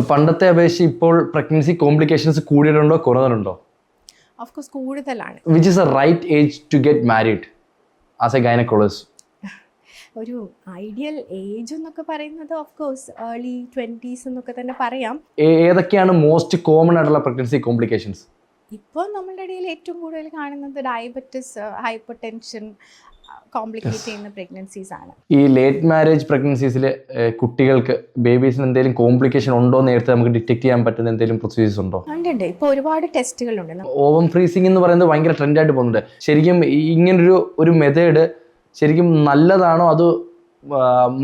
പണ്ടത്തെ അപേക്ഷിച്ച് ഇപ്പോൾ പ്രഗ്നൻസി കോംപ്ലിക്കേഷൻസ് കൂടിയിട്ടുണ്ടോ കുറഞ്ഞിട്ടുണ്ടോ? ഓഫ് കോഴ്സ് കൂടുതലാണ്. Which is a right age to get married as a gynaecologist? ഒരു ഐഡിയൽ ഏജ് എന്നൊക്കെ പറയുന്നത് ഓഫ് കോഴ്സ് ഏർലി 20s എന്നൊക്കെ തന്നെ പറയാം. ഏതൊക്കെയാണ് മോസ്റ്റ് കോമൺ ആയിട്ടുള്ള പ്രഗ്നൻസി കോംപ്ലിക്കേഷൻസ്? ഇപ്പോൾ നമ്മളുടെ ഇടയിൽ ഏറ്റവും കൂടുതൽ കാണുന്നത് ഡയബറ്റിസ്, ഹൈപ്പർ ടെൻഷൻ കോംപ്ലിക്കേറ്റ് ചെയ്യുന്ന പ്രഗ്നൻസീസ് ആണ്. ഈ ലേറ്റ് മാരേജ് പ്രഗ്നൻസീസിൽ കുട്ടികൾക്ക് ബേബീസിന് എന്തെങ്കിലും കോംപ്ലിക്കേഷൻ ഉണ്ടോ നേരത്തെ നമുക്ക് ഡിറ്റക്ട് ചെയ്യാൻ പറ്റുന്ന എന്തെങ്കിലും പ്രൊസീജിയേഴ്സ് ഉണ്ടോ? ഉണ്ട്. ഇപ്പോൾ ഒരുപാട് ടെസ്റ്റുകളുണ്ട്. ഓവം ഫ്രീസിംഗ് എന്ന് പറയുന്നത് ഭയങ്കര ട്രെൻഡായിട്ട് പോകുന്നുണ്ട്. ശരിക്കും ഇങ്ങനൊരു മെത്തേഡ് ശരിക്കും നല്ലതാണോ, അത്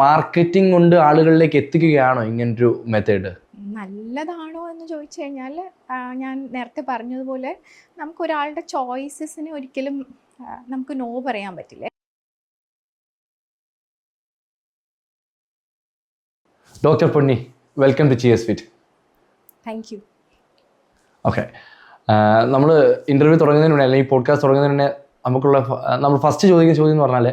മാർക്കറ്റിംഗ് കൊണ്ട് ആളുകളിലേക്ക് എത്തിക്കുകയാണോ ഇങ്ങനൊരു മെത്തേഡ്? നല്ലതാണോ എന്ന് ചോദിച്ചു കഴിഞ്ഞാൽ ഞാൻ നേരത്തെ പറഞ്ഞതുപോലെ നമുക്കൊരാളുടെ ചോയ്സസിന് ഒരിക്കലും നമുക്ക് നോ പറയാൻ പറ്റില്ല. Doctor Ponni, welcome to cheers fit. Thank you. Okay, നമ്മൾ ഇൻ്റർവ്യൂ തുടങ്ങുന്നതിന് മുന്നേ അല്ലെങ്കിൽ പോഡ്കാസ്റ്റ് തുടങ്ങുന്നതിന് മുന്നേ നമ്മൾ ഫസ്റ്റ് ചോദിക്കുന്ന ചോദ്യം എന്ന് പറഞ്ഞാൽ,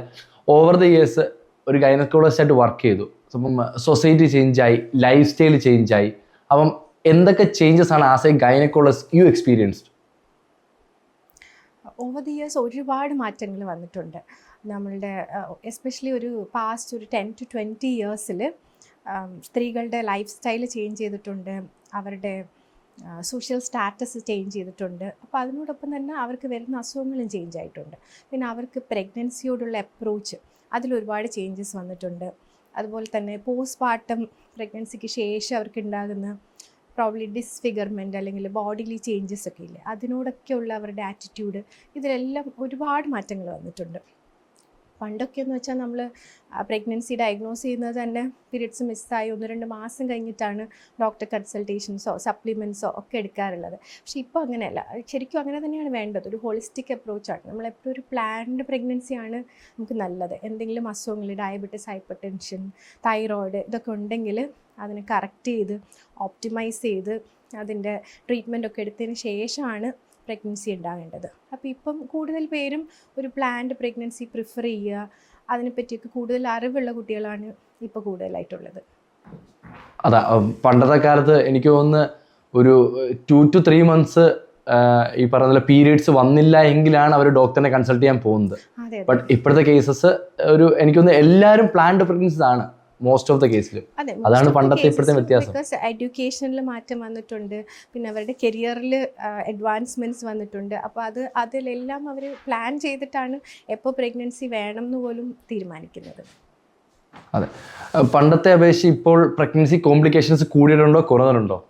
ഓവർ ദ ഇയേഴ്സ് ഒരു ഗൈനക്കോളജിസ്റ്റായിട്ട് വർക്ക് ചെയ്തു, അപ്പം സൊസൈറ്റി ചേഞ്ചായി, ലൈഫ് സ്റ്റൈൽ ചേഞ്ചായി, അപ്പം എന്തൊക്കെ ചേഞ്ചസ് ആണ് as a gynaecologist you experienced? Over the years ഒരുപാട് മാറ്റങ്ങൾ വന്നിട്ടുണ്ട് നമ്മളുടെ, എസ്പെഷ്യലി ഒരു പാസ്റ്റ് ഒരു 10 to 20 ഇയേഴ്സിൽ സ്ത്രീകളുടെ ലൈഫ് സ്റ്റൈൽ ചേഞ്ച് ചെയ്തിട്ടുണ്ട്, അവരുടെ സോഷ്യൽ സ്റ്റാറ്റസ് ചേഞ്ച് ചെയ്തിട്ടുണ്ട്. അപ്പോൾ അതിനോടൊപ്പം തന്നെ അവർക്ക് വരുന്ന അസുഖങ്ങളും ചേഞ്ച് ആയിട്ടുണ്ട്. പിന്നെ അവർക്ക് പ്രഗ്നൻസിയോടുള്ള അപ്രോച്ച് അതിലൊരുപാട് ചേഞ്ചസ് വന്നിട്ടുണ്ട്. അതുപോലെ തന്നെ പോസ്റ്റ്പാർട്ടം പ്രഗ്നൻസിക്ക് ശേഷം അവർക്ക് ഉണ്ടാകുന്ന പ്രോബ്ലി ഡിസ്ഫിഗർമെൻറ്റ് അല്ലെങ്കിൽ ബോഡിലി ചേഞ്ചസ് ഒക്കെ ഇല്ലേ, അതിനോടൊക്കെയുള്ള അവരുടെ ആറ്റിറ്റ്യൂഡ്, ഇതിലെല്ലാം ഒരുപാട് മാറ്റങ്ങൾ വന്നിട്ടുണ്ട്. പണ്ടൊക്കെ എന്ന് വെച്ചാൽ നമ്മൾ പ്രഗ്നൻസി ഡയഗ്നോസ് ചെയ്യുന്നത് തന്നെ പീരിയഡ്സ് മിസ്സായി 1-2 മാസം കഴിഞ്ഞിട്ടാണ് ഡോക്ടർ കൺസൾട്ടേഷൻസോ സപ്ലിമെൻറ്റ്സോ ഒക്കെ എടുക്കാറുള്ളത്. പക്ഷേ ഇപ്പോൾ അങ്ങനെയല്ല. ശരിക്കും അങ്ങനെ തന്നെയാണ് വേണ്ടത്. ഒരു ഹോളിസ്റ്റിക് അപ്രോച്ചാണ്. നമ്മളെപ്പോഴും ഒരു പ്ലാൻഡ് പ്രഗ്നൻസിയാണ് നമുക്ക് നല്ലത്. എന്തെങ്കിലും അസുഖങ്ങൾ, ഡയബറ്റിസ്, ഹൈപ്പർ ടെൻഷൻ, തൈറോയിഡ് ഇതൊക്കെ ഉണ്ടെങ്കിൽ അതിനെ കറക്റ്റ് ചെയ്ത് ഓപ്റ്റിമൈസ് ചെയ്ത് അതിൻ്റെ ട്രീറ്റ്മെൻറ്റൊക്കെ എടുത്തതിന് ശേഷമാണ് പ്രഗ്നൻസി ഉണ്ടാകേണ്ടത്. അപ്പോൾ ഇപ്പം കൂടുതൽ പേരും ഒരു പ്ലാൻഡ് പ്രഗ്നൻസി പ്രിഫർ ചെയ്യുക, അതിനെപ്പറ്റിയൊക്കെ കൂടുതൽ അറിവുള്ള കുട്ടികളാണ് ഇപ്പോൾ കൂടുതലായിട്ടുള്ളത്. അതാ, പണ്ടത്തെ കാലത്ത് എനിക്ക് തോന്നുന്നു ഒരു 2 to 3 months ഈ പറഞ്ഞ പീരിയഡ്സ് വന്നില്ല എങ്കിലാണ് അവർ ഡോക്ടറിനെ കൺസൾട്ട് ചെയ്യാൻ പോകുന്നത്. ബട്ട് ഇപ്പോഴത്തെ കേസസ് എനിക്ക് തോന്നുന്നു എല്ലാവരും പ്ലാൻഡ് പ്രഗ്നൻസീസ് ആണ് മോസ്റ്റ് ഓഫ് ദ കേസിലും. അതാണ് പണ്ടത്തെ ഇപ്പോഴത്തെ വ്യത്യാസം. ബിക്കോസ് എഡ്യൂക്കേഷനിൽ മാറ്റം വന്നിട്ടുണ്ട്, പിന്നെ അവരുടെ കരിയറിൽ അഡ്വാൻസ്മെൻറ്റ്സ് വന്നിട്ടുണ്ട്. അപ്പോൾ അതിലെല്ലാം അവർ പ്ലാൻ ചെയ്തിട്ടാണ് എപ്പോൾ പ്രഗ്നൻസി വേണം എന്ന് പോലും തീരുമാനിക്കുന്നത്. അതെ, പണ്ടത്തെ അപേക്ഷിച്ച് ഇപ്പോൾ പ്രഗ്നൻസി കോംപ്ലിക്കേഷൻസ് കൂടിയിട്ടുണ്ടോ കുറഞ്ഞിട്ടുണ്ടോ?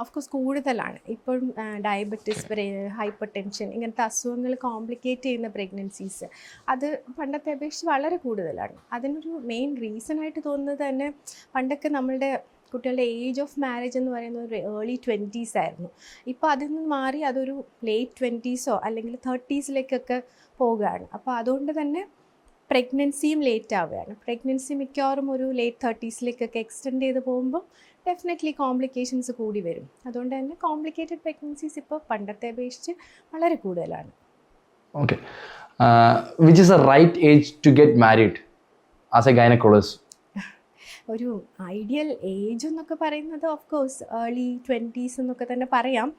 ഓഫ് കോഴ്സ് കൂടുതലാണ്. ഇപ്പോഴും ഡയബറ്റിസ്, ഹൈപ്പർ ടെൻഷൻ ഇങ്ങനത്തെ അസുഖങ്ങൾ കോംപ്ലിക്കേറ്റ് ചെയ്യുന്ന പ്രഗ്നൻസീസ് അത് പണ്ടത്തെ അപേക്ഷിച്ച് വളരെ കൂടുതലാണ്. അതിനൊരു മെയിൻ റീസണായിട്ട് തോന്നുന്നത് തന്നെ പണ്ടൊക്കെ നമ്മളുടെ കുട്ടികളുടെ ഏജ് ഓഫ് മാരേജ് എന്ന് പറയുന്നത് ഒരു ഏർലി 20s ആയിരുന്നു. ഇപ്പോൾ അതിൽ നിന്ന് മാറി അതൊരു ലേറ്റ് 20s അല്ലെങ്കിൽ 30s പോവുകയാണ്. അപ്പോൾ അതുകൊണ്ട് തന്നെ പ്രഗ്നൻസിയും ലേറ്റ് ആവുകയാണ്. പ്രഗ്നൻസി മിക്കവാറും ഒരു ലേറ്റ് 30s എക്സ്റ്റെൻഡ് ചെയ്ത് പോകുമ്പോൾ ഡെഫിനറ്റ്ലി കോംപ്ലിക്കേഷൻസ് കൂടി വരും. അതുകൊണ്ട് തന്നെ കോംപ്ലിക്കേറ്റഡ് പ്രഗ്നൻസീസ് ഇപ്പോൾ പണ്ടത്തെ അപേക്ഷിച്ച് വളരെ കൂടുതലാണ്. Okay, which is a right age to get married as a gynaecologist? ഒരു ഐഡിയൽ ഏജ് എന്നൊക്കെ പറയുന്നത് ഓഫ് കോഴ്സ് ഏർലി 20s എന്നൊക്കെ തന്നെ പറയാം.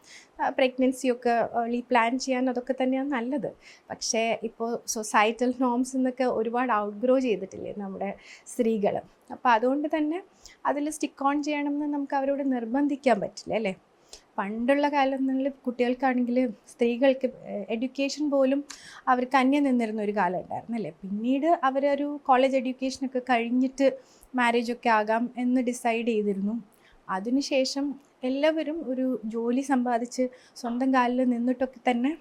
പ്രഗ്നൻസിയൊക്കെ ഏർലി പ്ലാൻ ചെയ്യാൻ അതൊക്കെ തന്നെയാണ് നല്ലത്. പക്ഷേ ഇപ്പോൾ സൊസൈറ്റൽ നോംസ് എന്നൊക്കെ ഒരുപാട് ഔട്ട്ഗ്രോ ചെയ്തിട്ടില്ലേ നമ്മുടെ സ്ത്രീകൾ. അപ്പോൾ അതുകൊണ്ട് തന്നെ അതിൽ സ്റ്റിക്ക് ഓൺ ചെയ്യണമെന്ന് നമുക്ക് അവരോട് നിർബന്ധിക്കാൻ പറ്റില്ല അല്ലേ. പണ്ടുള്ള കാലങ്ങളിൽ കുട്ടികൾക്കാണെങ്കിൽ സ്ത്രീകൾക്ക് എഡ്യൂക്കേഷൻ പോലും അവർക്ക് അന്യം നിന്നിരുന്ന ഒരു കാലം ഉണ്ടായിരുന്നല്ലേ. പിന്നീട് അവരൊരു കോളേജ് എഡ്യൂക്കേഷനൊക്കെ കഴിഞ്ഞിട്ട് മാരേജൊക്കെ ആകാം എന്ന് ഡിസൈഡ് ചെയ്തിരുന്നു. അതിനുശേഷം എല്ലാവരും ഒരു ജോലി സമ്പാദിച്ച് സ്വന്തം കാലിൽ നിന്നിട്ടൊക്കെ തന്നെ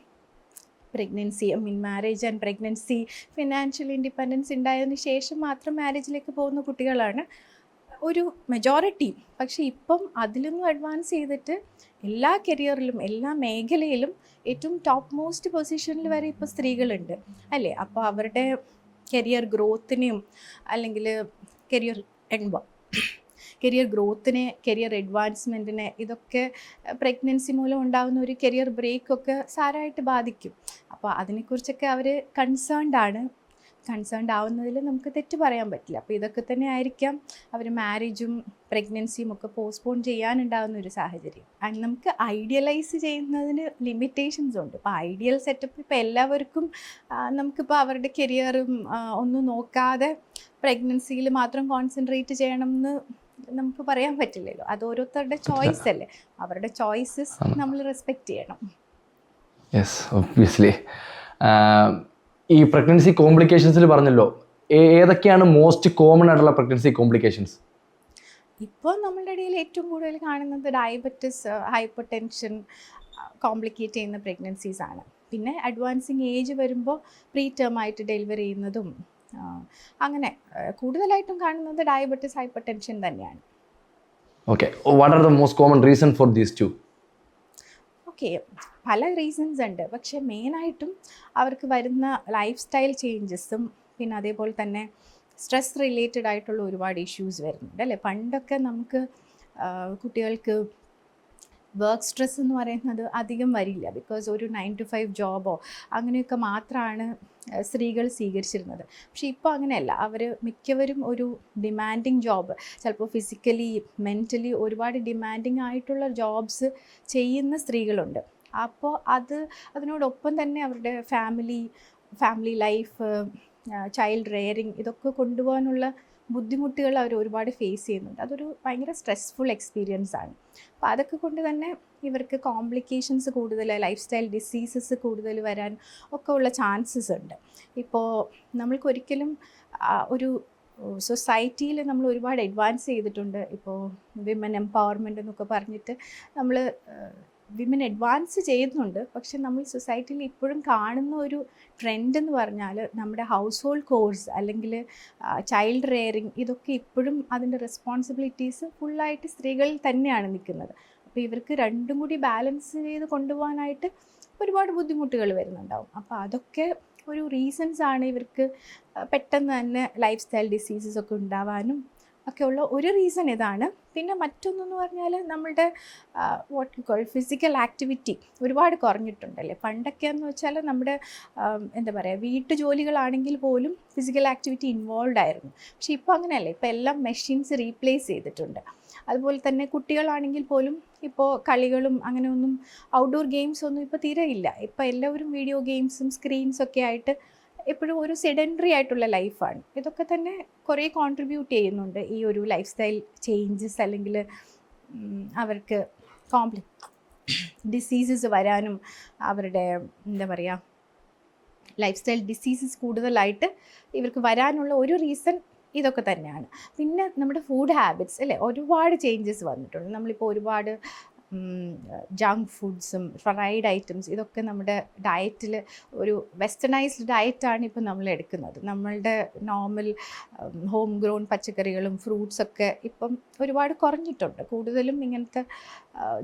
marriage and pregnancy, financial independence ഉണ്ടായതിന് ശേഷം മാത്രം മാരേജിലേക്ക് പോകുന്ന കുട്ടികളാണ് ഒരു മെജോറിറ്റി. പക്ഷേ ഇപ്പം അതിലൊന്നും അഡ്വാൻസ് ചെയ്തിട്ട് എല്ലാ കരിയറിലും എല്ലാ മേഖലയിലും ഏറ്റവും ടോപ്പ് മോസ്റ്റ് പൊസിഷനിൽ വരെ ഇപ്പോൾ സ്ത്രീകളുണ്ട് അല്ലേ. അപ്പോൾ അവരുടെ കരിയർ ഗ്രോത്തിനെയും അല്ലെങ്കിൽ കരിയർ ഗ്രോത്തിനെ, കരിയർ അഡ്വാൻസ്മെൻറ്റിനെ ഇതൊക്കെ പ്രഗ്നൻസി മൂലം ഉണ്ടാകുന്ന ഒരു കരിയർ ബ്രേക്കൊക്കെ സാരമായിട്ട് ബാധിക്കും. അപ്പോൾ അതിനെക്കുറിച്ചൊക്കെ അവർ കൺസേൺഡ് ആണ്. കൺസേൺഡ് ആവുന്നതിൽ നമുക്ക് തെറ്റ് പറയാൻ പറ്റില്ല. അപ്പോൾ ഇതൊക്കെ തന്നെ ആയിരിക്കാം അവർ മാരേജും പ്രഗ്നൻസിയും ഒക്കെ പോസ്റ്റ്പോൺ ചെയ്യാനുണ്ടാകുന്ന ഒരു സാഹചര്യം. ആൻഡ് നമുക്ക് ഐഡിയലൈസ് ചെയ്യുന്നതിന് ലിമിറ്റേഷൻസ് ഉണ്ട്. ഇപ്പോൾ ഐഡിയൽ സെറ്റപ്പ് ഇപ്പോൾ എല്ലാവർക്കും നമുക്കിപ്പോൾ അവരുടെ കരിയറും ഒന്നും നോക്കാതെ പ്രഗ്നൻസിയിൽ മാത്രം കോൺസെൻട്രേറ്റ് ചെയ്യണം എന്ന് നമുക്ക് പറയാൻ പറ്റില്ലല്ലോ. അത് ഓരോരുത്തരുടെ ചോയ്സ് അല്ലേ. അവരുടെ ചോയ്സസ് നമ്മൾ റെസ്പെക്റ്റ് ചെയ്യണം. Yes, obviously. ഈ പ്രഗ്നൻസി കോംപ്ലിക്കേഷൻസിൽ പറഞ്ഞല്ലോ, ഏതൊക്കെയാണ് മോസ്റ്റ് കോമൺ ആയിട്ടുള്ള പ്രഗ്നൻസി കോംപ്ലിക്കേഷൻസ്? ഇപ്പോൾ നമ്മളുടെ ഇടയിൽ ഏറ്റവും കൂടുതൽ കാണുന്നത് ഡയബറ്റിസ്, ഹൈപ്പർ ടെൻഷൻ കോംപ്ലിക്കേറ്റ് ചെയ്യുന്ന പ്രഗ്നൻസീസ് ആണ്. പിന്നെ അഡ്വാൻസിങ് ഏജ് വരുമ്പോൾ പ്രീ ടേം ആയിട്ട് ഡെലിവറി ചെയ്യുന്നതും അങ്ങനെ കൂടുതലായിട്ടും കാണുന്നത് ഡയബറ്റിസ്, ഹൈപ്പർ ടെൻഷൻ തന്നെയാണ്. Okay, what are the most common reason for these two? Okay, പല റീസൺസ് ഉണ്ട്. പക്ഷേ മെയിനായിട്ടും അവർക്ക് വരുന്ന ലൈഫ് സ്റ്റൈൽ ചേഞ്ചസും പിന്നെ അതേപോലെ തന്നെ സ്ട്രെസ് റിലേറ്റഡ് ആയിട്ടുള്ള ഒരുപാട് ഇഷ്യൂസ് വരുന്നുണ്ട് അല്ലേ. പണ്ടൊക്കെ നമുക്ക് കുട്ടികൾക്ക് വർക്ക് സ്ട്രെസ് എന്ന് പറയുന്നത് അധികം വരില്ല. ബിക്കോസ് ഒരു 9 to 5 ജോബോ അങ്ങനെയൊക്കെ മാത്രമാണ് സ്ത്രീകൾ സ്വീകരിച്ചിരുന്നത്. പക്ഷേ ഇപ്പോൾ അങ്ങനെയല്ല. അവർ മിക്കവരും ഒരു ഡിമാൻഡിങ് ജോബ്, ചിലപ്പോൾ ഫിസിക്കലി മെൻ്റലി ഒരുപാട് ഡിമാൻഡിങ് ആയിട്ടുള്ള ജോബ്സ് ചെയ്യുന്ന സ്ത്രീകളുണ്ട്. അപ്പോൾ അതിനോടൊപ്പം തന്നെ അവരുടെ ഫാമിലി ലൈഫ്, ചൈൽഡ് റെയറിങ് ഇതൊക്കെ കൊണ്ടുപോകാനുള്ള ബുദ്ധിമുട്ടുകൾ അവർ ഒരുപാട് ഫേസ് ചെയ്യുന്നുണ്ട്. അതൊരു ഭയങ്കര സ്ട്രെസ്ഫുൾ എക്സ്പീരിയൻസ് ആണ്. അപ്പോൾ അതൊക്കെ കൊണ്ട് തന്നെ ഇവർക്ക് കോംപ്ലിക്കേഷൻസ് കൂടുതൽ, ലൈഫ് സ്റ്റൈൽ ഡിസീസസ് കൂടുതൽ വരാൻ ഒക്കെ ഉള്ള ചാൻസസ് ഉണ്ട്. ഇപ്പോൾ നമ്മൾക്കൊരിക്കലും ഒരു സൊസൈറ്റിയിൽ നമ്മൾ ഒരുപാട് അഡ്വാൻസ് ചെയ്തിട്ടുണ്ട്. ഇപ്പോൾ വിമൻ എംപവർമെൻ്റ് എന്നൊക്കെ പറഞ്ഞിട്ട് നമ്മൾ വിമൻ അഡ്വാൻസ് ചെയ്യുന്നുണ്ട്. പക്ഷെ നമ്മൾ സൊസൈറ്റിയിൽ ഇപ്പോഴും കാണുന്ന ഒരു ട്രെൻഡ് എന്ന് പറഞ്ഞാൽ നമ്മുടെ ഹൗസ് ഹോൾഡ് കോഴ്സ് അല്ലെങ്കിൽ ചൈൽഡ് റെയറിങ് ഇതൊക്കെ ഇപ്പോഴും അതിൻ്റെ റെസ്പോൺസിബിലിറ്റീസ് ഫുള്ളായിട്ട് സ്ത്രീകളിൽ തന്നെയാണ് നിൽക്കുന്നത്. അപ്പോൾ ഇവർക്ക് രണ്ടും കൂടി ബാലൻസ് ചെയ്ത് കൊണ്ടുപോകാനായിട്ട് ഒരുപാട് ബുദ്ധിമുട്ടുകൾ വരുന്നുണ്ടാവും. അപ്പോൾ അതൊക്കെ ഒരു റീസൺസ് ആണ് ഇവർക്ക് പെട്ടെന്ന് തന്നെ ലൈഫ് സ്റ്റൈൽ ഡിസീസസ് ഒക്കെ ഉണ്ടാവാനും ഒക്കെയുള്ള ഒരു റീസൺ ഇതാണ്. പിന്നെ മറ്റൊന്നെന്ന് പറഞ്ഞാൽ നമ്മളുടെ what you call physical activity ഒരുപാട് കുറഞ്ഞിട്ടുണ്ടല്ലേ. പണ്ടൊക്കെയെന്ന് വെച്ചാൽ നമ്മുടെ എന്താ പറയുക, വീട്ടുജോലികളാണെങ്കിൽ പോലും ഫിസിക്കൽ ആക്ടിവിറ്റി ഇൻവോൾവ് ആയിരുന്നു. പക്ഷേ ഇപ്പോൾ അങ്ങനെയല്ല. ഇപ്പോൾ എല്ലാം മെഷീൻസ് റീപ്ലേസ് ചെയ്തിട്ടുണ്ട്. അതുപോലെ തന്നെ കുട്ടികളാണെങ്കിൽ പോലും ഇപ്പോൾ കളികളും അങ്ങനെയൊന്നും ഔട്ട്ഡോർ ഗെയിംസ് ഒന്നും ഇപ്പോൾ തീരെ ഇല്ല. ഇപ്പോൾ എല്ലാവരും വീഡിയോ ഗെയിംസും സ്ക്രീൻസൊക്കെ ആയിട്ട് എപ്പോഴും ഒരു സെഡൻറ്ററി ആയിട്ടുള്ള ലൈഫാണ്. ഇതൊക്കെ തന്നെ കുറേ കോൺട്രിബ്യൂട്ട് ചെയ്യുന്നുണ്ട് ഈ ഒരു ലൈഫ് സ്റ്റൈൽ ചേഞ്ചസ് അല്ലെങ്കിൽ അവർക്ക് ഡിസീസസ് വരാനും അവരുടെ എന്താ പറയുക ലൈഫ് സ്റ്റൈൽ ഡിസീസസ് കൂടുതലായിട്ട് ഇവർക്ക് വരാനുള്ള ഒരു റീസൺ ഇതൊക്കെ തന്നെയാണ്. പിന്നെ നമ്മുടെ ഫുഡ് ഹാബിറ്റ്സ് അല്ലേ, ഒരുപാട് ചേഞ്ചസ് വന്നിട്ടുണ്ട്. നമ്മളിപ്പോൾ ഒരുപാട് ജങ്ക് ഫുഡ്സും ഫ്രൈഡ് ഐറ്റംസ് ഇതൊക്കെ നമ്മുടെ ഡയറ്റിൽ ഒരു വെസ്റ്റേണൈസ്ഡ് ഡയറ്റാണ് ഇപ്പോൾ നമ്മൾ എടുക്കുന്നത്. നമ്മളുടെ നോർമൽ ഹോം ഗ്രോൺ പച്ചക്കറികളും ഫ്രൂട്ട്സൊക്കെ ഇപ്പം ഒരുപാട് കുറഞ്ഞിട്ടുണ്ട്. കൂടുതലും ഇങ്ങനത്തെ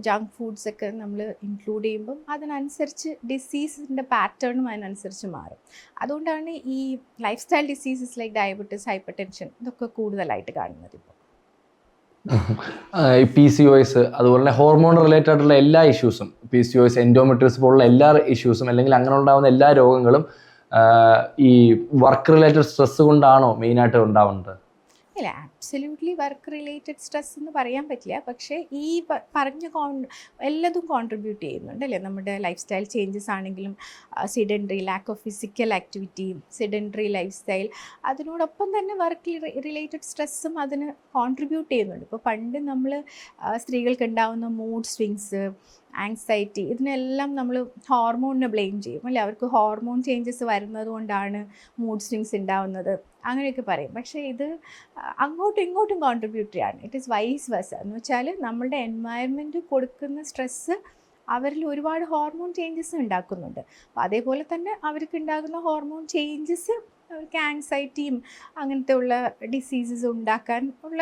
ജങ്ക് ഫുഡ്സൊക്കെ നമ്മൾ ഇൻക്ലൂഡ് ചെയ്യുമ്പം അതിനനുസരിച്ച് ഡിസീസിൻ്റെ പാറ്റേണും അതിനനുസരിച്ച് മാറും. അതുകൊണ്ടാണ് ഈ life style diseases like diabetes, hypertension ഇതൊക്കെ കൂടുതലായിട്ട് കാണുന്നത് ഇപ്പോൾ. PCOS അതുപോലെ തന്നെ ഹോർമോൺ റിലേറ്റഡ് ആയിട്ടുള്ള എല്ലാ ഇഷ്യൂസും, PCOS, എൻഡോമെട്രിയോസിസ് പോലുള്ള എല്ലാ ഇഷ്യൂസും അല്ലെങ്കിൽ അങ്ങനെ ഉണ്ടാകുന്ന എല്ലാ രോഗങ്ങളും ഈ വർക്ക് റിലേറ്റഡ് സ്ട്രെസ് കൊണ്ടാണോ മെയിനായിട്ട് ഉണ്ടാവുന്നത്? ഇല്ല, ആബ്സല്യൂട്ട്ലി വർക്ക് റിലേറ്റഡ് സ്ട്രെസ് എന്ന് പറയാൻ പറ്റില്ല. പക്ഷേ ഈ പറഞ്ഞ എല്ലാതും കോൺട്രിബ്യൂട്ട് ചെയ്യുന്നുണ്ട് അല്ലേ. നമ്മുടെ ലൈഫ് സ്റ്റൈൽ ചേഞ്ചസ് ആണെങ്കിലും sedentary, lack of physical activity, sedentary lifestyle, അതിനോടൊപ്പം തന്നെ വർക്ക് റിലേറ്റഡ് സ്ട്രെസ്സും അതിന് കോൺട്രിബ്യൂട്ട് ചെയ്യുന്നുണ്ട്. ഇപ്പോൾ പണ്ട് നമ്മൾ സ്ത്രീകൾക്ക് ഉണ്ടാകുന്ന മൂഡ് സ്വിങ്സ്, ആങ്സൈറ്റി ഇതിനെല്ലാം നമ്മൾ ഹോർമോണിനെ ബ്ലെയിം ചെയ്യും അല്ലേ. അവർക്ക് ഹോർമോൺ ചേഞ്ചസ് വരുന്നത് കൊണ്ടാണ് മൂഡ് സ്വിങ്സ് ഉണ്ടാവുന്നത് അങ്ങനെയൊക്കെ പറയും. പക്ഷേ ഇത് അങ്ങോട്ടും ഇങ്ങോട്ടും കോൺട്രിബ്യൂട്ടറി ആണ്. ഇറ്റ് ഈസ് വൈസ് വെർസ എന്ന് വെച്ചാൽ നമ്മളുടെ എൻവയൺമെൻറ്റ് കൊടുക്കുന്ന സ്ട്രെസ്സ് അവരിൽ ഒരുപാട് ഹോർമോൺ ചേഞ്ചസ് ഉണ്ടാക്കുന്നുണ്ട്. അപ്പോൾ അതേപോലെ തന്നെ അവർക്ക് ഉണ്ടാകുന്ന ഹോർമോൺ ചേഞ്ചസ് അവർക്ക് ആങ്സൈറ്റിയും അങ്ങനത്തെ ഉള്ള ഡിസീസസ് ഉണ്ടാക്കാൻ ഉള്ള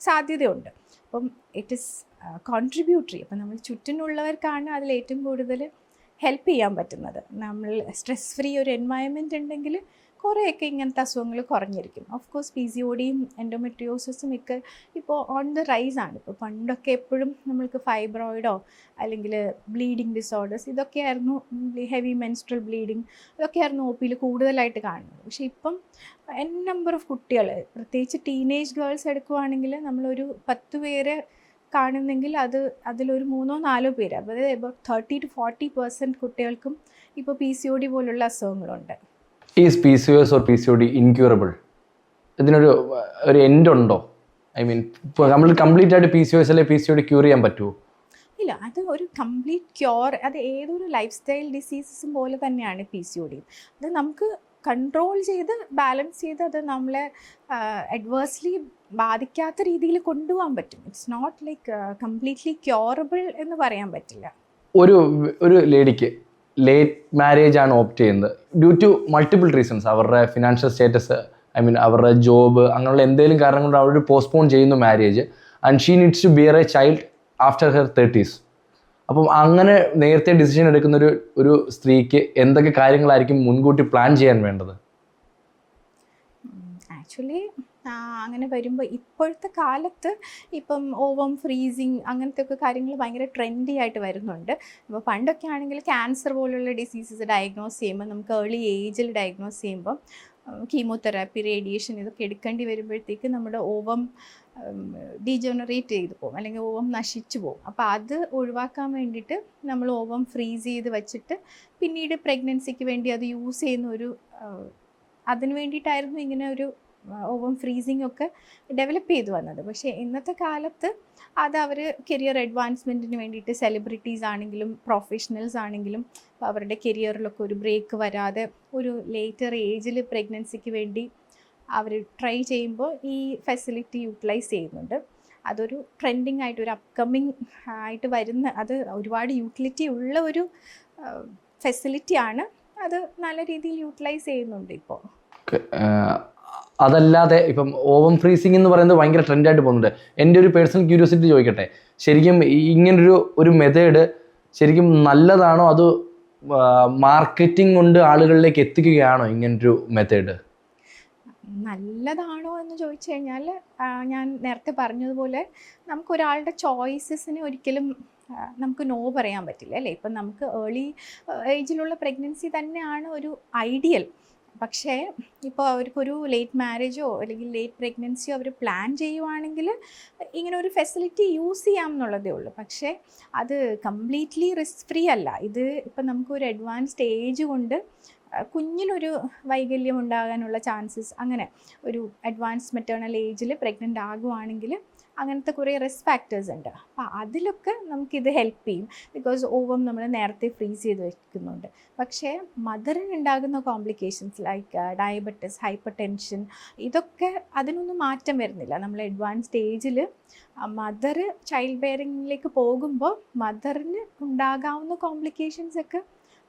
സാധ്യതയുണ്ട്. അപ്പം ഇറ്റ് ഈസ് കോൺട്രിബ്യൂട്ടറി. അപ്പം നമ്മൾ ചുറ്റിനുള്ളവർക്കാണ് അതിൽ ഏറ്റവും കൂടുതൽ ഹെൽപ്പ് ചെയ്യാൻ പറ്റുന്നത്. നമ്മൾ സ്ട്രെസ് ഫ്രീ ഒരു എൻവയൺമെൻറ്റ് ഉണ്ടെങ്കിൽ കുറേയൊക്കെ ഇങ്ങനത്തെ അസുഖങ്ങൾ കുറഞ്ഞിരിക്കും. ഓഫ് കോഴ്സ് PCODയും എൻഡോമെട്രിയോസിസും ഒക്കെ ഇപ്പോൾ ഓൺ ദ റൈസാണ്. ഇപ്പോൾ പണ്ടൊക്കെ എപ്പോഴും നമ്മൾക്ക് ഫൈബ്രോയിഡോ അല്ലെങ്കിൽ ബ്ലീഡിങ് ഡിസോർഡേഴ്സ് ഇതൊക്കെയായിരുന്നു, ഹെവി മെൻസ്ട്രൽ ബ്ലീഡിങ് ഇതൊക്കെയായിരുന്നു OPയിൽ കൂടുതലായിട്ട് കാണുന്നത്. പക്ഷേ ഇപ്പം നമ്പർ ഓഫ് കുട്ടികൾ, പ്രത്യേകിച്ച് ടീനേജ് ഗേൾസ് എടുക്കുവാണെങ്കിൽ നമ്മളൊരു 10 പേര് കാണുന്നെങ്കിൽ അതിലൊരു 3-4 പേര്, അതായത് എബൌട്ട് 30-40% കുട്ടികൾക്കും ഇപ്പോൾ PCOD പോലുള്ള അസുഖങ്ങളുണ്ട്. Is PCOS or PCOD incurable? ഇതിനൊരു എൻഡ് ഉണ്ടോ? ഐ മീൻ നമ്മൾ കംപ്ലീറ്റ് ആയിട്ട് PCOS അല്ലെങ്കിൽ PCOD ക്യൂർ ചെയ്യാൻ പറ്റുമോ? ഇല്ല, അത് ഒരു കംപ്ലീറ്റ് ക്യൂർ, അത് ഏതൊരു ലൈഫ് സ്റ്റൈൽ ഡിസീസസും പോലെ തന്നെയാണ് PCOD. അത് നമുക്ക് കൺട്രോൾ ചെയ്ത് ബാലൻസ് ചെയ്ത് അത് നമ്മളെ അഡ്വേഴ്സ്ലി ബാധിക്കാത്ത രീതിയിൽ കൊണ്ടുപോകാൻ പറ്റും. It's not like completely curable എന്ന് പറയാൻ പറ്റില്ല. ഒരു ലേഡിക്ക് ലേറ്റ് മാരേജ് ആണ് ഓപ്റ്റ് ചെയ്യുന്നത് ഡ്യൂ ടു മൾട്ടിപ്പിൾ റീസൺസ്, അവരുടെ ഫിനാൻഷ്യൽ സ്റ്റേറ്റസ്, ഐ മീൻ അവരുടെ ജോബ്, അങ്ങനെയുള്ള എന്തെങ്കിലും കാരണം കൊണ്ട് അവർ പോസ്റ്റ്പോൺ ചെയ്യുന്നു marriage, and she needs to bear a child after her 30s. അപ്പം അങ്ങനെ നേരത്തെ ഡിസിഷൻ എടുക്കുന്ന ഒരു സ്ത്രീക്ക് എന്തൊക്കെ കാര്യങ്ങളായിരിക്കും മുൻകൂട്ടി പ്ലാൻ ചെയ്യാൻ വേണ്ടത്? ആക്ച്വലി അങ്ങനെ വരുമ്പോൾ ഇപ്പോഴത്തെ കാലത്ത് ഇപ്പം ഓവം ഫ്രീസിങ് അങ്ങനത്തെ ഒക്കെ കാര്യങ്ങൾ ഭയങ്കര ട്രെൻഡി ആയിട്ട് വരുന്നുണ്ട്. ഇപ്പോൾ പണ്ടൊക്കെ ആണെങ്കിൽ ക്യാൻസർ പോലുള്ള ഡിസീസസ് ഡയഗ്നോസ് ചെയ്യുമ്പോൾ നമുക്ക് ഏർലി ഏജിൽ ഡയഗ്നോസ് ചെയ്യുമ്പോൾ കീമോതെറാപ്പി, റേഡിയേഷൻ ഇതൊക്കെ എടുക്കേണ്ടി വരുമ്പോഴത്തേക്ക് നമ്മുടെ ഓവം ഡീജനറേറ്റ് ചെയ്തു പോകും, അല്ലെങ്കിൽ ഓവം നശിച്ചു പോകും. അപ്പോൾ അത് ഒഴിവാക്കാൻ വേണ്ടിയിട്ട് നമ്മൾ ഓവം ഫ്രീസ് ചെയ്ത് വെച്ചിട്ട് പിന്നീട് പ്രഗ്നൻസിക്ക് വേണ്ടി അത് യൂസ് ചെയ്യുന്ന അതിന് വേണ്ടിയിട്ടായിരുന്നു ഇങ്ങനെ ഒരു ഓവം ഫ്രീസിങ് ഒക്കെ ഡെവലപ്പ് ചെയ്തു വന്നത്. പക്ഷേ ഇന്നത്തെ കാലത്ത് അത് അവർ കരിയർ അഡ്വാൻസ്മെൻറ്റിന് വേണ്ടിയിട്ട് സെലിബ്രിറ്റീസ് ആണെങ്കിലും പ്രൊഫഷണൽസ് ആണെങ്കിലും അവരുടെ കരിയറിലൊക്കെ ഒരു ബ്രേക്ക് വരാതെ ഒരു ലേറ്റർ ഏജിൽ പ്രഗ്നൻസിക്ക് വേണ്ടി അവർ ട്രൈ ചെയ്യുമ്പോൾ ഈ ഫെസിലിറ്റി യൂട്ടിലൈസ് ചെയ്യുന്നുണ്ട്. അതൊരു ട്രെൻഡിങ് ആയിട്ട്, ഒരു അപ്കമ്മിങ് ആയിട്ട് വരുന്ന, അത് ഒരുപാട് യൂട്ടിലിറ്റി ഉള്ള ഒരു ഫെസിലിറ്റിയാണ്. അത് നല്ല രീതിയിൽ യൂട്ടിലൈസ് ചെയ്യുന്നുണ്ട് ഇപ്പോൾ. അതല്ലാതെ ഇപ്പം ഓവം ഫ്രീസിങ് എന്ന് പറയുന്നത് ഭയങ്കര ട്രെൻഡായിട്ട് പോകുന്നുണ്ട്. എൻ്റെ ഒരു പേഴ്സണൽ ക്യൂരിയോസിറ്റി ചോദിക്കട്ടെ, ശരിക്കും ഇങ്ങനൊരു മെത്തേഡ് ശരിക്കും നല്ലതാണോ, അത് മാർക്കറ്റിംഗ് കൊണ്ട് ആളുകളിലേക്ക് എത്തിക്കുകയാണോ ഇങ്ങനൊരു മെത്തേഡ്? നല്ലതാണോ എന്ന് ചോദിച്ചു കഴിഞ്ഞാൽ ഞാൻ നേരത്തെ പറഞ്ഞതുപോലെ നമുക്കൊരാളുടെ ചോയ്സസിന് ഒരിക്കലും നമുക്ക് നോ പറയാൻ പറ്റില്ല, അല്ലേ? ഇപ്പം നമുക്ക് ഏർലി ഏജിലുള്ള പ്രഗ്നൻസി തന്നെയാണ് ഒരു ഐഡിയൽ. പക്ഷേ ഇപ്പോൾ അവർക്കൊരു ലേറ്റ് മാരേജോ അല്ലെങ്കിൽ ലേറ്റ് പ്രഗ്നൻസിയോ അവർ പ്ലാൻ ചെയ്യുവാണെങ്കിൽ ഇങ്ങനെ ഒരു ഫെസിലിറ്റി യൂസ് ചെയ്യാം എന്നുള്ളതേ ഉള്ളൂ. പക്ഷേ അത് കംപ്ലീറ്റ്ലി റിസ്ക് ഫ്രീ അല്ല. ഇത് ഇപ്പം നമുക്കൊരു അഡ്വാൻസ്ഡ് ഏജ് കൊണ്ട് കുഞ്ഞിനൊരു വൈകല്യം ഉണ്ടാകാനുള്ള ചാൻസസ്, അങ്ങനെ ഒരു അഡ്വാൻസ് മെറ്റേണൽ ഏജിൽ പ്രഗ്നൻ്റ് ആകുവാണെങ്കിൽ അങ്ങനത്തെ കുറേ റിസ്ക് ഫാക്ടേഴ്സ് ഉണ്ട്. അപ്പോൾ അതിലൊക്കെ നമുക്കിത് ഹെൽപ്പ് ചെയ്യും. ബിക്കോസ് ഓവം നമ്മൾ നേരത്തെ ഫ്രീസ് ചെയ്ത് വയ്ക്കുന്നുണ്ട്. പക്ഷേ മദറിനുണ്ടാകുന്ന complications like diabetes, hypertension, ഇതൊക്കെ അതിനൊന്നും മാറ്റം വരുന്നില്ല. നമ്മൾ അഡ്വാൻസ്ഡ് ഏജിൽ മദർ ചൈൽഡ് ബെയറിങ്ങിലേക്ക് പോകുമ്പോൾ മദറിന് ഉണ്ടാകാവുന്ന കോംപ്ലിക്കേഷൻസ് ഒക്കെ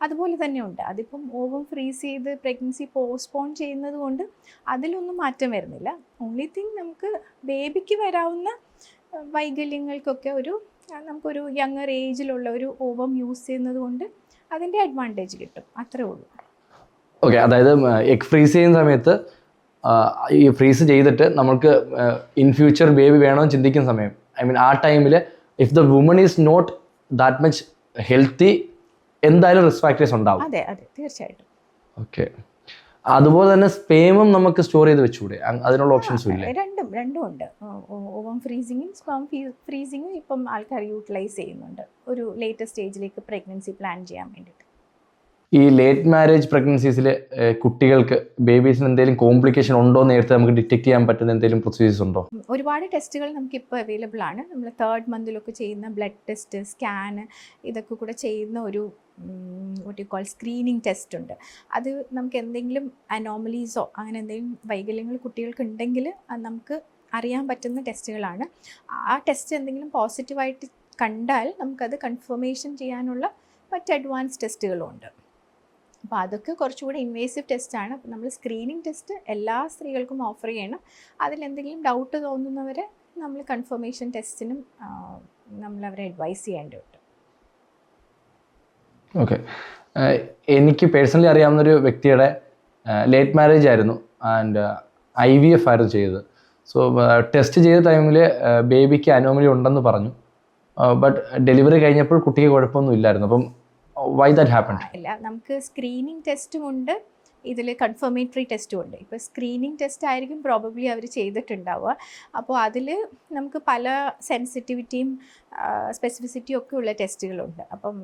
അതുപോലെ തന്നെ ഉണ്ട്. അതിപ്പം ഓവം ഫ്രീസ് ചെയ്ത് പ്രഗ്നൻസി പോസ്റ്റ്പോൺ ചെയ്യുന്നത് കൊണ്ട് അതിലൊന്നും മാറ്റം വരുന്നില്ല. ഓൺലി തിങ് നമുക്ക് ബേബിക്ക് വരാവുന്ന വൈകല്യങ്ങൾക്കൊക്കെ നമുക്കൊരു യങ്ങർ ഏജിലുള്ള ഒരു ഓവം യൂസ് ചെയ്യുന്നത് കൊണ്ട് അതിൻ്റെ അഡ്വാൻറ്റേജ് കിട്ടും, അത്രേ ഉള്ളൂ. ഓക്കെ, അതായത് എഗ് ഫ്രീസ് ചെയ്യുന്ന സമയത്ത് ഈ ഫ്രീസ് ചെയ്തിട്ട് നമുക്ക് ഇൻ ഫ്യൂച്ചർ ബേബി വേണമെന്ന് ചിന്തിക്കുന്ന സമയം, ഐ മീൻ ആ ടൈമിൽ if the woman is not that much healthy, എന്തായാലും റിസ്ക് ഫാക്ടേഴ്സ് ഉണ്ടാവും. അതെ അതെ, തീർച്ചയായിട്ടും. ഓക്കെ, അതുപോലെ തന്നെ സ്പേമും നമുക്ക് സ്റ്റോർ ചെയ്ത് വെച്ചുകൂടെ? അതിനുള്ള ഓപ്ഷൻസും ഇല്ലേ? രണ്ടും ഉണ്ട്. ഓവം ഫ്രീസിങ്ങും സ്പേം ഫ്രീസിങ്ങും ഇപ്പം ആൾക്കാർ യൂട്ടിലൈസ് ചെയ്യുന്നുണ്ട് ഒരു ലേറ്റസ്റ്റ് സ്റ്റേജിലേക്ക് പ്രഗ്നൻസി പ്ലാൻ ചെയ്യാൻ വേണ്ടിയിട്ട്. ഈ ലേറ്റ് മാരേജ് പ്രഗ്നൻസീസിൽ കുട്ടികൾക്ക്, ബേബീസിന് എന്തെങ്കിലും കോംപ്ലിക്കേഷൻ ഉണ്ടോ നേരത്തെ നമുക്ക് ഡിറ്റക്ട് ചെയ്യാൻ പറ്റുന്ന എന്തെങ്കിലും പ്രൊസീജിയേഴ്സ് ഉണ്ടോ? ഒരുപാട് ടെസ്റ്റുകൾ നമുക്കിപ്പോൾ അവൈലബിൾ ആണ്. നമ്മൾ 3rd മന്തിലൊക്കെ ചെയ്യുന്ന ബ്ലഡ് ടെസ്റ്റ്, സ്കാന്, ഇതൊക്കെ കൂടെ ചെയ്യുന്ന ഒരു സ്ക്രീനിങ് ടെസ്റ്റ് ഉണ്ട്. അത് നമുക്ക് എന്തെങ്കിലും അനോമലീസോ അങ്ങനെ എന്തെങ്കിലും വൈകല്യങ്ങൾ കുട്ടികൾക്ക് ഉണ്ടെങ്കിൽ അത് നമുക്ക് അറിയാൻ പറ്റുന്ന ടെസ്റ്റുകളാണ്. ആ ടെസ്റ്റ് എന്തെങ്കിലും പോസിറ്റീവായിട്ട് കണ്ടാൽ നമുക്കത് കൺഫർമേഷൻ ചെയ്യാനുള്ള മറ്റ് അഡ്വാൻസ് ടെസ്റ്റുകളും ഉണ്ട്. അപ്പോൾ അതൊക്കെ കുറച്ചുകൂടി ഇൻവേസീവ് ടെസ്റ്റാണ്. അപ്പോൾ നമ്മൾ സ്ക്രീനിങ് ടെസ്റ്റ് എല്ലാ സ്ത്രീകൾക്കും ഓഫർ ചെയ്യണം. അതിലെന്തെങ്കിലും ഡൗട്ട് തോന്നുന്നവരെ നമ്മൾ കൺഫർമേഷൻ ടെസ്റ്റിനും നമ്മളവരെ അഡ്വൈസ് ചെയ്യേണ്ടതുണ്ട്. ഓക്കെ, എനിക്ക് പേഴ്സണലി അറിയാവുന്നൊരു വ്യക്തിയുടെ ലേറ്റ് മാരേജ് ആയിരുന്നു ആൻഡ് IVF ആയിരുന്നു ചെയ്തത്. സോ ടെസ്റ്റ് ചെയ്ത ടൈമിൽ ബേബിക്ക് അനോമലി ഉണ്ടെന്ന് പറഞ്ഞു. ബട്ട് ഡെലിവറി കഴിഞ്ഞപ്പോൾ കുട്ടിക്ക് കുഴപ്പമൊന്നും ഇല്ലായിരുന്നു. അപ്പം വൈ ദാറ്റ് ഹാപ്പൻ? ഇല്ല, നമുക്ക് സ്ക്രീനിങ് ടെസ്റ്റും ഉണ്ട്, ഇതിൽ കൺഫർമേറ്ററി ടെസ്റ്റും ഉണ്ട്. ഇപ്പോൾ സ്ക്രീനിങ് ടെസ്റ്റ് ആയിരിക്കും പ്രോബബ്ലി അവർ ചെയ്തിട്ടുണ്ടാവുക. അപ്പോൾ അതിൽ നമുക്ക് പല സെൻസിറ്റിവിറ്റിയും സ്പെസിഫിസിറ്റിയും ഒക്കെ ഉള്ള ടെസ്റ്റുകളുണ്ട്. അപ്പം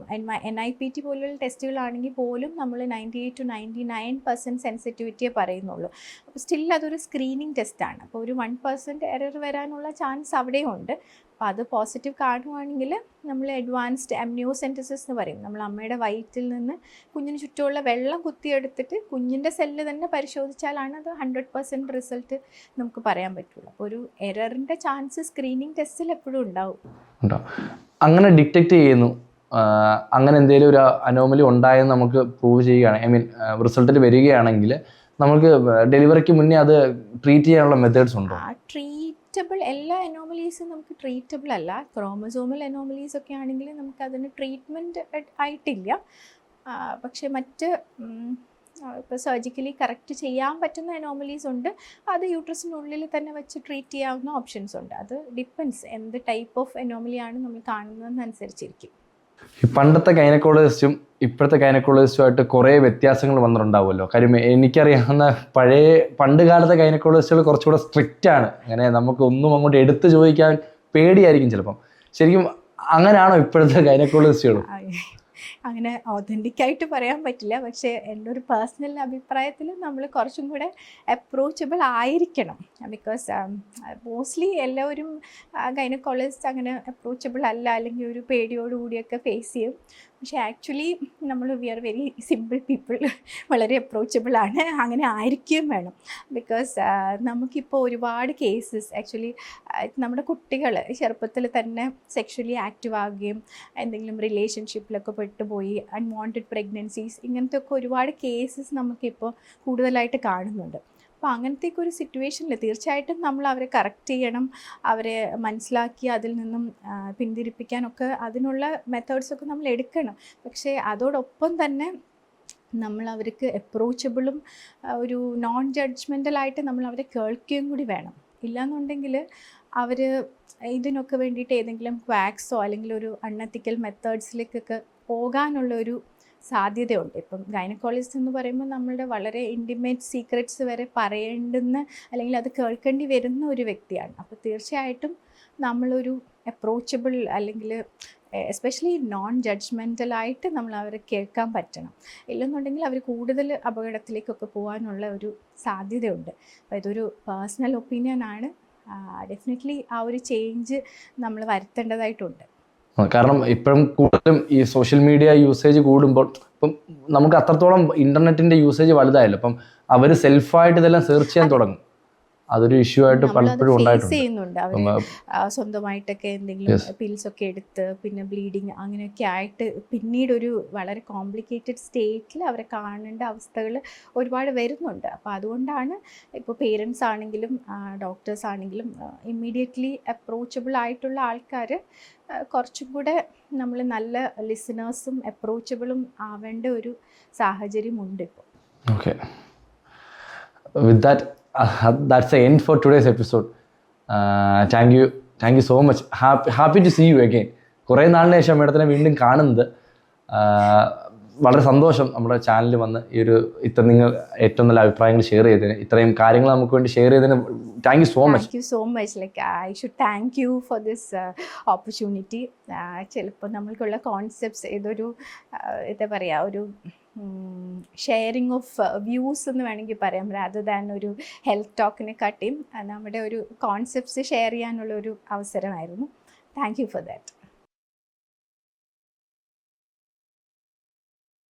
NIPT പോലുള്ള ടെസ്റ്റുകളാണെങ്കിൽ പോലും നമ്മൾ 98 to 99% സെൻസിറ്റിവിറ്റിയെ പറയുന്നുള്ളൂ. അപ്പോൾ സ്റ്റിൽ അതൊരു സ്ക്രീനിങ് ടെസ്റ്റാണ്. അപ്പോൾ ഒരു 1% എറർ വരാനുള്ള ചാൻസ് അവിടെയും ഉണ്ട്. അപ്പോൾ അത് പോസിറ്റീവ് കാണുവാണെങ്കിൽ നമ്മൾ അഡ്വാൻസ്ഡ് എംനിയോസെൻറ്റസിസ് എന്ന് പറയും. നമ്മൾ അമ്മയുടെ വയറ്റിൽ നിന്ന് കുഞ്ഞിന് ചുറ്റുമുള്ള വെള്ളം കുത്തിയെടുത്തിട്ട് കുഞ്ഞിൻ്റെ സെല്ല് തന്നെ പരിശോധിച്ചാലാണ് അത് 100% റിസൾട്ട് നമുക്ക് പറയാൻ പറ്റുള്ളൂ. അപ്പോൾ ഒരു എററിൻ്റെ ചാൻസ് സ്ക്രീനിങ് ടെസ്റ്റിൽ എപ്പോഴും ഉണ്ടാവും. അങ്ങനെ ഡിറ്റക്റ്റ് ചെയ്യുന്നു, അങ്ങനെ എന്തെങ്കിലും ഒരു അനോമലി ഉണ്ടായെന്ന് നമുക്ക് പ്രൂവ് ചെയ്യുകയാണ്, റിസൾട്ടിൽ വരികയാണെങ്കിൽ നമുക്ക് ഡെലിവറിക്ക് മുന്നേ അത് ട്രീറ്റ് ചെയ്യാനുള്ള മെത്തേഡ്സ് ഉണ്ടോ? ട്രീറ്റബിൾ എല്ലാ അനോമലീസും നമുക്ക് ട്രീറ്റബിൾ അല്ല. ക്രോമസോമൽ അനോമലീസ് ഒക്കെ ആണെങ്കിൽ നമുക്ക് അതിന് ട്രീറ്റ്മെൻറ്റ് ആയിട്ടില്ല. പക്ഷേ മറ്റ് ഇപ്പോൾ സർജിക്കലി കറക്റ്റ് ചെയ്യാൻ പറ്റുന്ന അനോമലീസ് ഉണ്ട്. അത് യൂട്രസിനുള്ളിൽ തന്നെ വെച്ച് ട്രീറ്റ് ചെയ്യാവുന്ന ഓപ്ഷൻസ് ഉണ്ട്. അത് ഡിപ്പെൻസ് എന്ത് ടൈപ്പ് ഓഫ് അനോമലിയാണ് നമ്മൾ കാണുന്നതെന്നനുസരിച്ചിരിക്കും. ഈ പണ്ടത്തെ ഗൈനക്കോളജിസ്റ്റും ഇപ്പോഴത്തെ ഗൈനക്കോളജിസ്റ്റുമായിട്ട് കുറേ വ്യത്യാസങ്ങൾ വന്നിട്ടുണ്ടാവുമല്ലോ. കാര്യം എനിക്കറിയാവുന്ന പണ്ട് കാലത്തെ ഗൈനക്കോളജിസ്റ്റുകൾ കുറച്ചുകൂടെ സ്ട്രിക്റ്റ് ആണ്. അങ്ങനെ നമുക്ക് ഒന്നും അങ്ങോട്ട് എടുത്ത് ചോദിക്കാൻ പേടിയായിരിക്കും ചിലപ്പം. ശരിക്കും അങ്ങനെയാണോ ഇപ്പോഴത്തെ ഗൈനക്കോളജിസ്റ്റുകൾ? അങ്ങനെ ഒതൻറ്റിക്കായിട്ട് പറയാൻ പറ്റില്ല. പക്ഷേ എൻ്റെ ഒരു പേഴ്സണൽ അഭിപ്രായത്തിൽ നമ്മൾ കുറച്ചും കൂടെ അപ്രോച്ചബിൾ ആയിരിക്കണം. ബിക്കോസ് മോസ്റ്റ്ലി എല്ലാവരും ഗൈനക്കോളജിസ്റ്റ് അങ്ങനെ അപ്രോച്ചബിൾ അല്ല, അല്ലെങ്കിൽ ഒരു പേടിയോടുകൂടിയൊക്കെ ഫേസ് ചെയ്യും. പക്ഷേ ആക്ച്വലി നമ്മൾ we are very simple people, വളരെ അപ്രോച്ചബിൾ ആണ്. അങ്ങനെ ആയിരിക്കുകയും വേണം. ബിക്കോസ് നമുക്കിപ്പോൾ ഒരുപാട് കേസസ് ആക്ച്വലി നമ്മുടെ കുട്ടികൾ ചെറുപ്പത്തിൽ തന്നെ സെക്ഷലി ആക്റ്റീവ് ആവുകയും എന്തെങ്കിലും റിലേഷൻഷിപ്പിലൊക്കെ പെട്ടുപോയി അൺവാണ്ടഡ് പ്രഗ്നൻസീസ്, ഇങ്ങനത്തെ ഒക്കെ ഒരുപാട് കേസസ് നമുക്കിപ്പോൾ കൂടുതലായിട്ട് കാണുന്നുണ്ട്. അപ്പോൾ അങ്ങനത്തെയൊക്കെ ഒരു സിറ്റുവേഷനിൽ തീർച്ചയായിട്ടും നമ്മൾ അവരെ കറക്റ്റ് ചെയ്യണം, അവരെ മനസ്സിലാക്കി അതിൽ നിന്നും പിന്തിരിപ്പിക്കാനൊക്കെ അതിനുള്ള മെത്തേഡ്സൊക്കെ നമ്മൾ എടുക്കണം. പക്ഷേ അതോടൊപ്പം തന്നെ നമ്മൾ അവർക്ക് അപ്രോച്ചബിളും ഒരു നോൺ ജഡ്ജ്മെൻ്റലായിട്ട് നമ്മൾ അവരെ കേൾക്കുകയും കൂടി വേണം. ഇല്ലയെന്നുണ്ടെങ്കിൽ അവർ ഇതിനൊക്കെ വേണ്ടിയിട്ട് ഏതെങ്കിലും ക്വാക്സോ അല്ലെങ്കിൽ ഒരു അൺഎത്തിക്കൽ മെത്തേഡ്സിലേക്കൊക്കെ പോകാനുള്ളൊരു സാധ്യതയുണ്ട്. ഇപ്പം ഗൈനക്കോളജിസ്റ്റ് എന്ന് പറയുമ്പോൾ നമ്മളുടെ വളരെ ഇൻറ്റിമേറ്റ് സീക്രറ്റ്സ് വരെ പറയേണ്ടുന്ന അല്ലെങ്കിൽ അത് കേൾക്കേണ്ടി വരുന്ന ഒരു വ്യക്തിയാണ്. അപ്പോൾ തീർച്ചയായിട്ടും നമ്മളൊരു അപ്രോച്ചബിൾ അല്ലെങ്കിൽ എസ്പെഷ്യലി നോൺ ജഡ്ജ്മെൻ്റലായിട്ട് നമ്മൾ അവരെ കേൾക്കാൻ പറ്റണം. ഇല്ലെന്നുണ്ടെങ്കിൽ അവർ കൂടുതൽ അപകടത്തിലേക്കൊക്കെ പോകാനുള്ള ഒരു സാധ്യതയുണ്ട്. അപ്പോൾ ഇതൊരു പേഴ്സണൽ ഒപ്പീനിയനാണ്. ഡെഫിനറ്റ്ലി ആ ഒരു ചേഞ്ച് നമ്മൾ വരുത്തേണ്ടതായിട്ടുണ്ട്. കാരണം ഇപ്പോഴും കൂടുതലും ഈ സോഷ്യൽ മീഡിയ യൂസേജ് കൂടുമ്പോൾ ഇപ്പം നമുക്ക് അത്രത്തോളം ഇൻ്റർനെറ്റിൻ്റെ യൂസേജ് വലുതായല്ലോ. അപ്പം അവർ സെൽഫായിട്ട് ഇതെല്ലാം സെർച്ച് ചെയ്യാൻ തുടങ്ങും. അതൊരു ഇഷ്യൂ ആയിട്ട് പലപ്പോഴും ചെയ്യുന്നുണ്ട്. അവർ സ്വന്തമായിട്ടൊക്കെ എന്തെങ്കിലും പിൽസൊക്കെ എടുത്ത് പിന്നെ ബ്ലീഡിങ് അങ്ങനെയൊക്കെ ആയിട്ട് പിന്നീട് ഒരു വളരെ കോംപ്ലിക്കേറ്റഡ് സ്റ്റേറ്റിൽ അവരെ കാണേണ്ട അവസ്ഥകൾ ഒരുപാട് വരുന്നുണ്ട്. അപ്പോൾ അതുകൊണ്ടാണ് ഇപ്പോൾ പേരൻസ് ആണെങ്കിലും ഡോക്ടേഴ്സ് ആണെങ്കിലും ഇമ്മീഡിയറ്റ്ലി അപ്രോച്ചബിൾ ആയിട്ടുള്ള ആൾക്കാർ കുറച്ചും കൂടെ നമ്മൾ നല്ല ലിസണേഴ്സും അപ്രോച്ചബിളും ആവേണ്ട ഒരു സാഹചര്യമുണ്ട് ഇപ്പോൾ. Okay, with that that's the end for today's episode. Thank you so much. Happy to see you again. കുറേ നാളിന് ശേഷം മേഡത്തിനെ വീണ്ടും കാണുന്നത്. വളരെ സന്തോഷം നമ്മുടെ ചാനലിൽ വന്ന് നിങ്ങൾ ഏറ്റവും നല്ല അഭിപ്രായങ്ങൾ ഷെയർ ചെയ്തതിന്, ഇത്രയും കാര്യങ്ങൾ നമുക്ക് വേണ്ടി ഷെയർ ചെയ്തതിന് thank you so much. Thank you so much. Like I should thank you for this opportunity. ചിലപ്പോൾ നമ്മൾക്കുള്ള കോൺസെപ്റ്റ്സ് ഇതൊരു എന്താ പറയുക, ഒരു ഷെയറിങ് ഓഫ് വ്യൂസ് എന്ന് വേണമെങ്കിൽ പറയാം, രാദർ ദാൻ ഒരു ഹെൽത്ത് ടോക്കിനെ കാട്ടിയും നമ്മുടെ ഒരു കോൺസെപ്റ്റ്സ് ഷെയർ ചെയ്യാനുള്ള ഒരു അവസരമായിരുന്നു. Thank you for that.